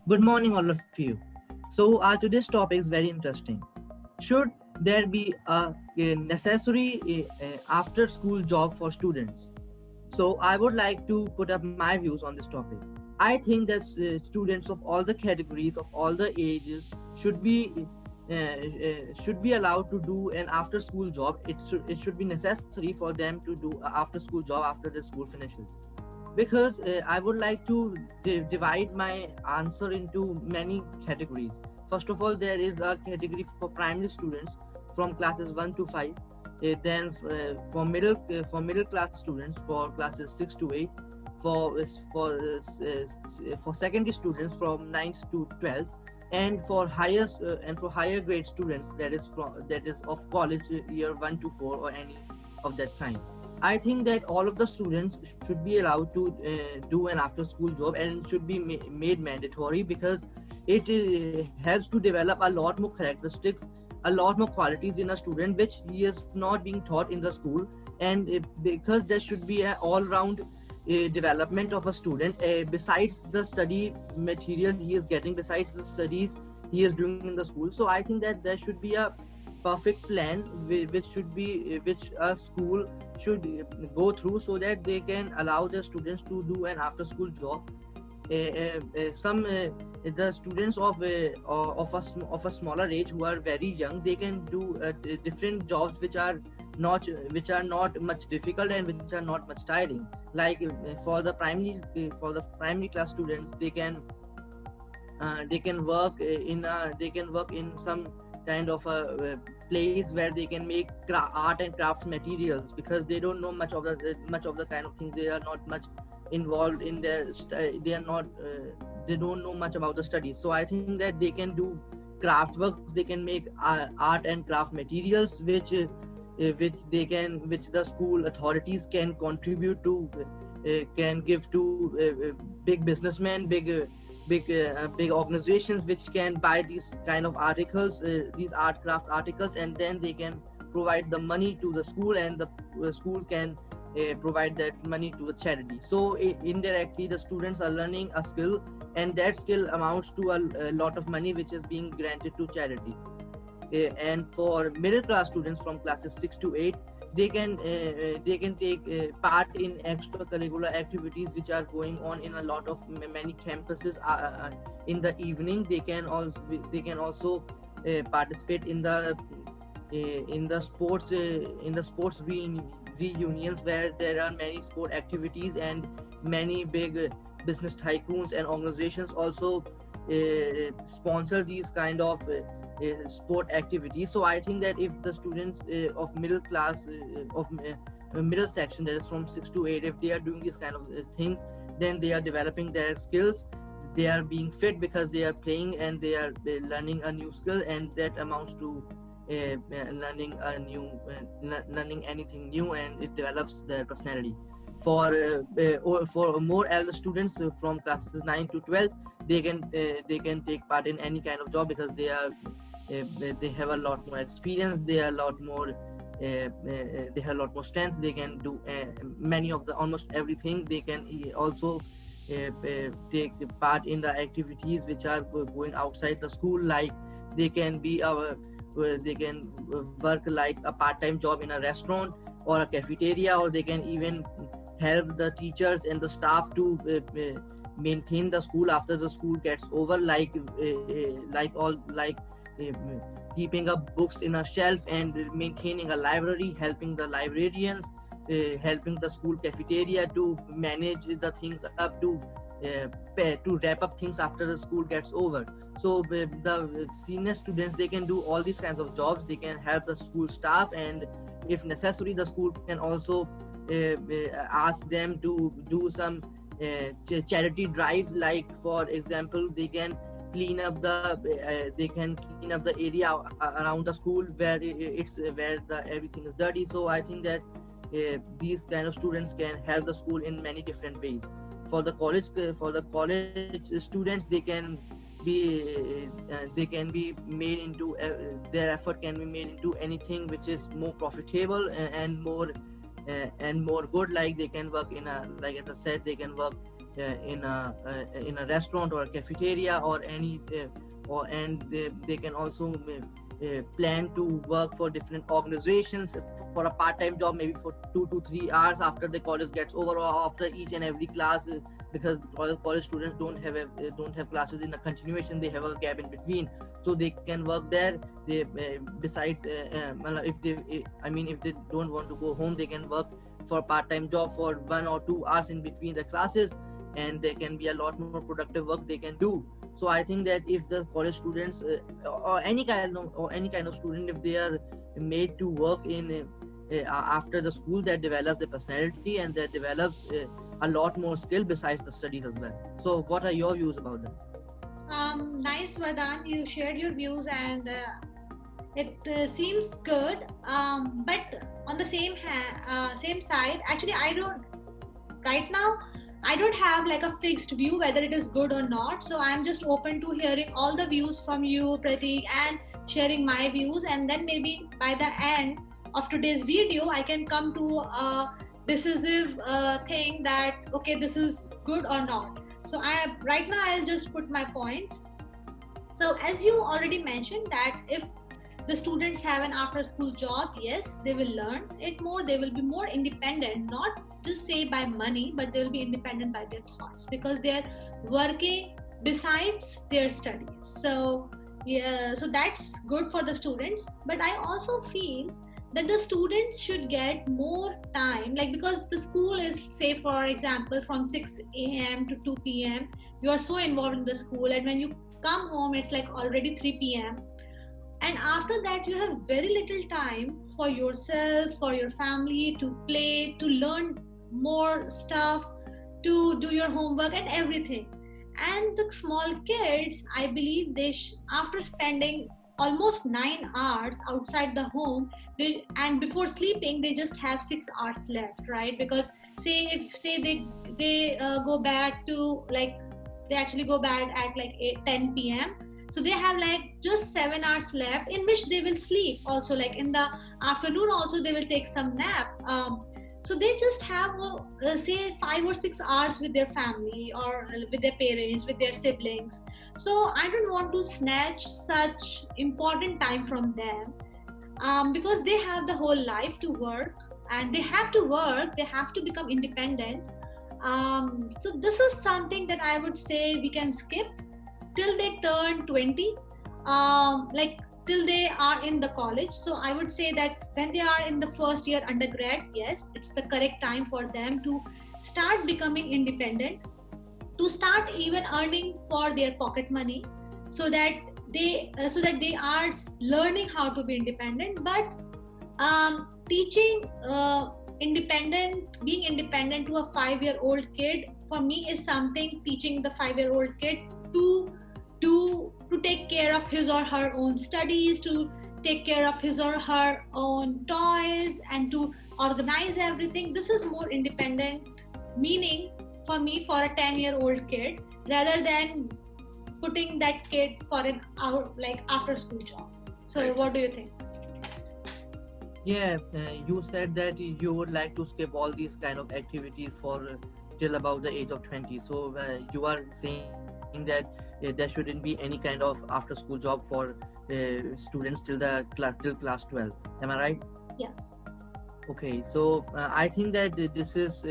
Good morning, all of you. So, today's topic is very interesting. Should there be a necessary after school job for students? So, I would like to put up my views on this topic. I think that students of all the categories, of all the ages, should be allowed to do an after school job. It should be necessary for them to do a after school job after the school finishes, because I would like to divide my answer into many categories. First of all, there is a category for primary students from classes 1 to 5. Then for middle class students for classes 6 to 8. For secondary students from 9th to 12th, and for higher grade students, that is of college year 1 to 4, or any of that kind. I think that all of the students should be allowed to do an after school job, and should be made mandatory, because it helps to develop a lot more characteristics, a lot more qualities in a student which he is not being taught in the school. And because there should be an all round development of a student, besides the study material he is getting, besides the studies he is doing in the school. So I think that there should be a perfect plan which a school should go through, so that they can allow the students to do an after school job. Some The students of a smaller age who are very young, they can do different jobs which are not much difficult and which are not much tiring. Like for the primary class students, they can work in some kind of a place where they can make art and crafts materials, because they don't know much of the kind of things. They are not much involved in they are not they don't know much about the studies. So I think that they can do craft works, they can make art and craft materials, which the school authorities can contribute to, can give to big businessmen, big organizations, which can buy these kind of articles, these art craft articles, and then they can provide the money to the school, and the school can provide that money to the charity. So indirectly the students are learning a skill, and that skill amounts to a lot of money which is being granted to charity. And for middle class students from classes 6 to 8, they can take part in extracurricular activities which are going on in a lot of many campuses. In the evening, they can also participate in the sports reunions, where there are many sport activities, and many big business tycoons and organizations also sponsor these kind of sport activities. So I think that if the students of middle class of middle section, that is from 6 to 8, if they are doing these kind of things, then they are developing their skills. They are being fit because they are playing, and they are learning a new skill, and that amounts to learning anything new, and it develops their personality. For more elder students from classes 9 to 12, they can take part in any kind of job, because they have a lot more experience, they have a lot more strength. They can do many of the almost everything. They can also take part in the activities which are going outside the school, like they can work like a part-time job in a restaurant or a cafeteria, or they can even help the teachers and the staff to maintain the school after the school gets over, uh, keeping up books in a shelf, and maintaining a library, helping the librarians, helping the school cafeteria to manage the things up, to wrap up things after the school gets over. So the senior students, they can do all these kinds of jobs. They can help the school staff, and if necessary, the school can also ask them to do some charity drive. Like for example, they can clean up the area around the school where everything is dirty. So I think that these kind of students can help the school in many different ways. For the college students, they can be made into their effort can be made into anything which is more profitable and more good. Like they can work in a, like as I said, they can work in a restaurant or a cafeteria or any they can also plan to work for different organizations for a part-time job, maybe for 2 to 3 hours after the college gets over, or after each and every class, because college students don't have classes in a continuation, they have a gap in between, so they can work there. They besides if they if they don't want to go home, they can work for a part-time job for 1 or 2 hours in between the classes, and there can be a lot more productive work they can do. So I think that if the college students or any kind of student, if they are made to work in after the school, that develops the personality and that develops a lot more skill besides the studies as well. So what are your views about that? Nice, Vardhan. You shared your views, and it seems good. But on the same side, actually, I don't right now. I don't have like a fixed view whether it is good or not. So I'm just open to hearing all the views from you, Pratik, and sharing my views. And then maybe by the end of today's video, I can come to a decisive thing that okay, this is good or not. So right now I'll just put my points. So as you already mentioned that if the students have an after school job, yes, they will learn it more, they will be more independent, not just say by money, but they will be independent by their thoughts because they're working besides their studies. So yeah, so that's good for the students, but I also feel that the students should get more time, like because the school is, say for example, from 6 a.m. to 2 p.m. you are so involved in the school, and when you come home it's like already 3 p.m. and after that you have very little time for yourself, for your family, to play, to learn more stuff, to do your homework and everything. And the small kids, I believe after spending almost 9 hours outside the home, and before sleeping they just have 6 hours left, right? Because say they go back to like, they actually go back at like 10 p.m. So they have like just 7 hours left in which they will sleep also, like in the afternoon also they will take some nap. So they just have say 5 or 6 hours with their family or with their parents, with their siblings. So I don't want to snatch such important time from them, because they have the whole life to work, and they have to work, they have to become independent. So this is something that I would say we can skip till they turn 20, like till they are in the college. So I would say that when they are in the first year undergrad, yes, it's the correct time for them to start becoming independent, to start even earning for their pocket money, so that they are learning how to be independent. But teaching being independent to a 5-year-old kid, for me, is something, teaching the 5-year-old kid to take care of his or her own studies, to take care of his or her own toys, and to organize everything. This is more independent meaning for me for a 10-year-old kid, rather than putting that kid for an hour like after school job. So right. What do you think? Yeah, you said that you would like to skip all these kind of activities for till about the age of 20. So you are saying that there shouldn't be any kind of after school job for students till class 12. Am I right? Yes. Okay, so I think that this is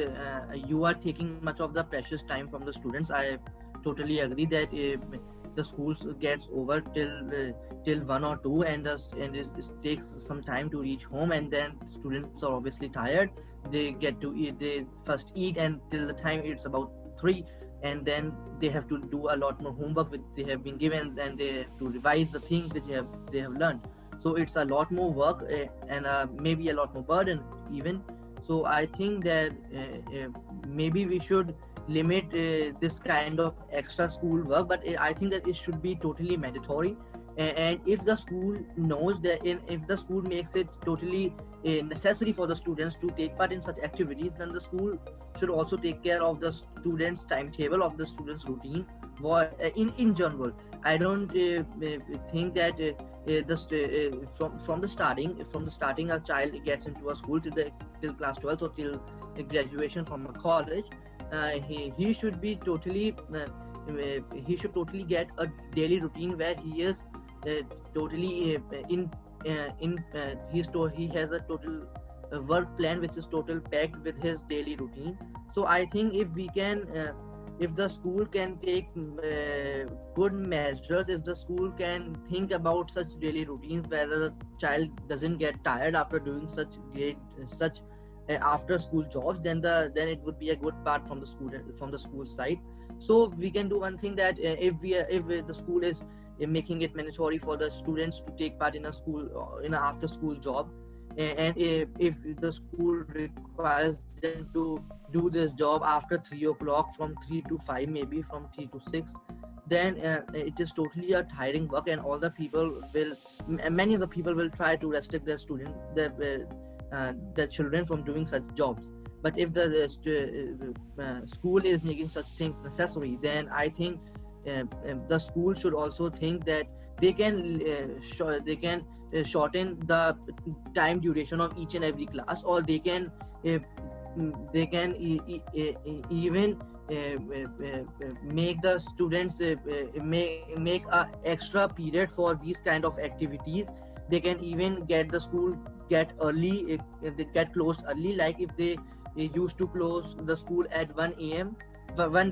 you are taking much of the precious time from the students. I totally agree that the schools gets over till 1 or 2, and it takes some time to reach home, and then students are obviously tired. They get to eat, they first eat, and till the time it's about 3, and then they have to do a lot more homework which they have been given, and they have to revise the things which they have learned. So it's a lot more work and maybe a lot more burden even. So I think that maybe we should limit this kind of extra school work, but I think that it should be totally mandatory. And if the school knows that, if the school makes it totally necessary for the students to take part in such activities, then the school should also take care of the students' timetable, of the students' routine. In general, I don't think that from the starting a child gets into a school till class 12 or till graduation from a college, he should be totally he should totally get a daily routine where he is totally he has a total work plan which is total packed with his daily routine. So I think if we can if the school can take good measures, if the school can think about such daily routines where the child doesn't get tired after doing such after school jobs, then it would be a good part from the school side. So we can do one thing that if the school is making it mandatory for the students to take part in a school in an after school job, and if the school requires them to do this job after 3 o'clock, from 3 to 5, maybe from 3 to 6, then it is totally a tiring work, and all the people will many of the people will try to restrict their children from doing such jobs. But if the school is making such things necessary, then I think the school should also think that they can shorten the time duration of each and every class, or they can even make the students make a extra period for these kind of activities. They can even get the school get early, they get closed early, like if they used to close the school at 1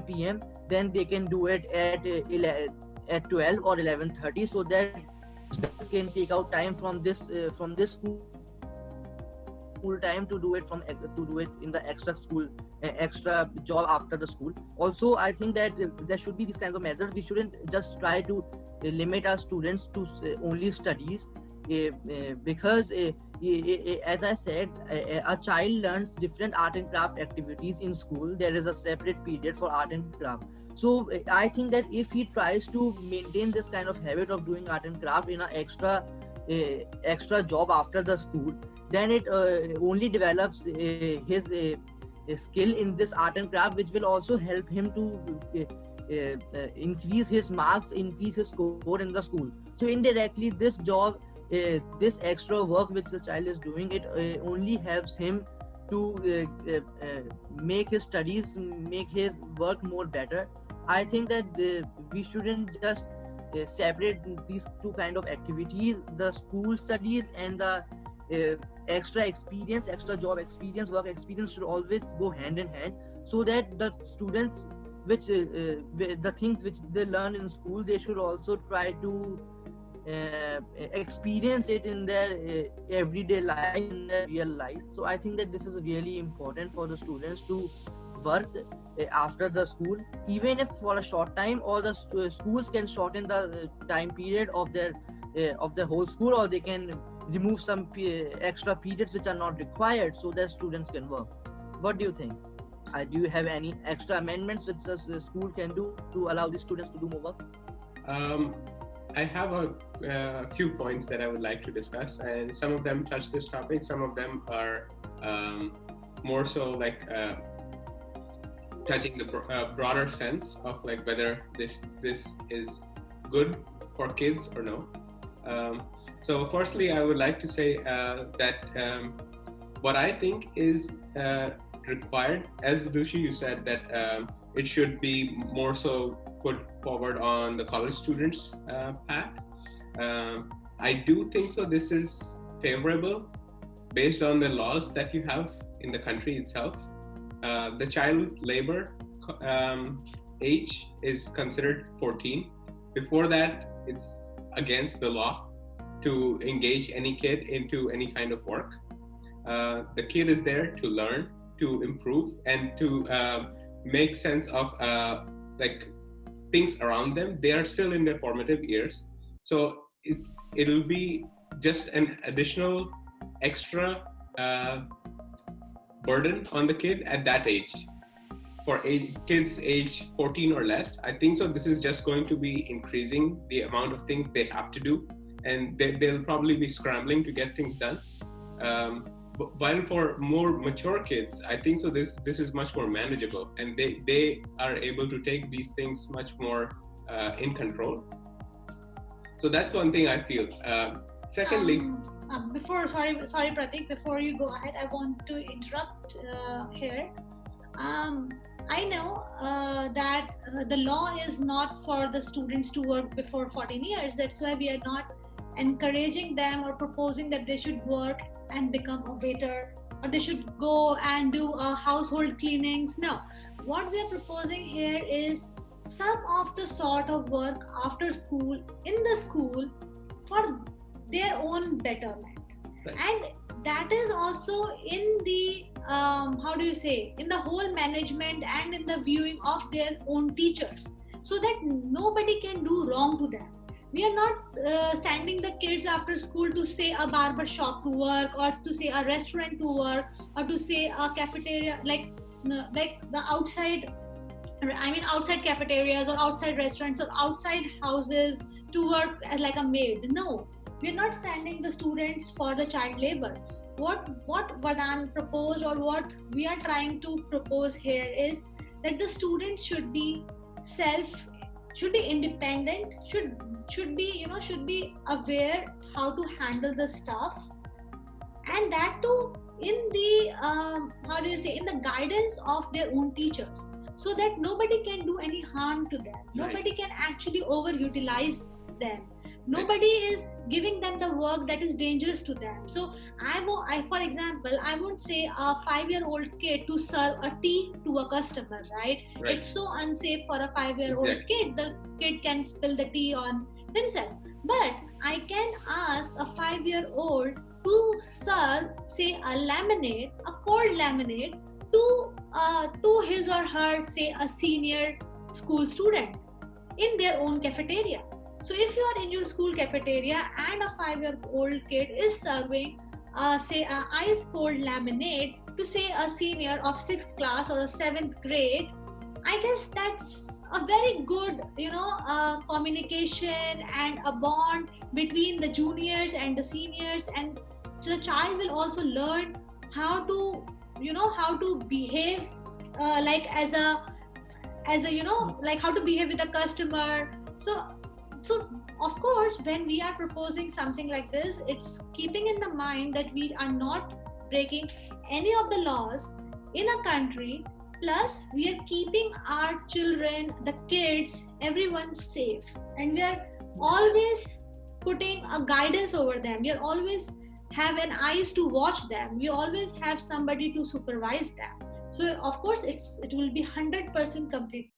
p.m, then they can do it at 12 or 11:30, so that students can take out time from this school time to do it in the extra school extra job after the school. Also, I think that there should be these kinds of measures. We shouldn't just try to limit our students to only studies, because as I said, a child learns different art and craft activities in school. There is a separate period for art and craft. So I think that if he tries to maintain this kind of habit of doing art and craft in an extra job after the school, then it only develops his skill in this art and craft, which will also help him to increase his marks, increase his score in the school. So indirectly, this job, this extra work which the child is doing, it only helps him to make his studies, make his work more better. I think that we shouldn't just separate these two kind of activities, the school studies and the extra experience, extra job experience, work experience should always go hand in hand, so that the students which the things which they learn in school, they should also try to experience it in their everyday life, in their real life. So I think that this is really important for the students to work after the school, even if for a short time, or the schools can shorten the time period of the whole school, or they can remove some extra periods which are not required, so that students can work. What do you think? Do you have any extra amendments which the school can do to allow the students to do more work? I have a few points that I would like to discuss, and some of them touch this topic. Some of them are more so like touching the broader sense of like whether this is good for kids or no. So firstly, I would like to say that what I think is required, as Vidushi, you said that it should be more so put forward on the college students' path. I do think so. This is favorable based on the laws that you have in the country itself. The child labor age is considered 14. Before that, it's against the law to engage any kid into any kind of work. The kid is there to learn, to improve, and to make sense of like things around them. They are still in their formative years, so it'll be just an additional extra burden on the kid at that age. For kids age 14 or less, I think so this is just going to be increasing the amount of things they have to do, and they'll probably be scrambling to get things done. While for more mature kids, I think so this is much more manageable, and they are able to take these things much more in control. So that's one thing I feel. Secondly, sorry Pratik, before you go ahead, I want to interrupt here. I know that the law is not for the students to work before 14 years. That's why we are not encouraging them or proposing that they should work and become a waiter, or they should go and do household cleanings. No, what we are proposing here is some of the sort of work after school in the school for their own betterment. Right. And that is also in the how do you say, in the whole management and in the viewing of their own teachers, so that nobody can do wrong to them. We are not sending the kids after school to say a barber shop to work, or to say a restaurant to work, or to say a cafeteria, like the outside, I mean outside cafeterias or outside restaurants or outside houses to work as like a maid. No, we're not sending the students for the child labor. What Vadan proposed, or what we are trying to propose here, is that the students should be independent, should be aware how to handle the stuff, and that too in the in the guidance of their own teachers, so that nobody can do any harm to them. Right. Nobody can actually overutilize them. Nobody is giving them the work that is dangerous to them. So for example, I won't say a 5-year-old kid to serve a tea to a customer, right? Right. It's so unsafe for a 5-year-old Exactly. kid. The kid can spill the tea on himself. But I can ask a 5-year-old to serve, say, a lemonade, a cold lemonade, to his or her, say, a senior school student in their own cafeteria. So if you are in your school cafeteria and a 5-year-old kid is serving, say, a ice cold lemonade to, say, a senior of 6th class or a 7th grade, I guess that's a very good, communication and a bond between the juniors and the seniors, and the child will also learn how to behave, like as a like how to behave with a customer. So of course, when we are proposing something like this, it's keeping in the mind that we are not breaking any of the laws in a country, plus we are keeping our children, the kids, everyone safe, and we are always putting a guidance over them. We are always have an eyes to watch them. We always have somebody to supervise them. So of course it will be 100% complete.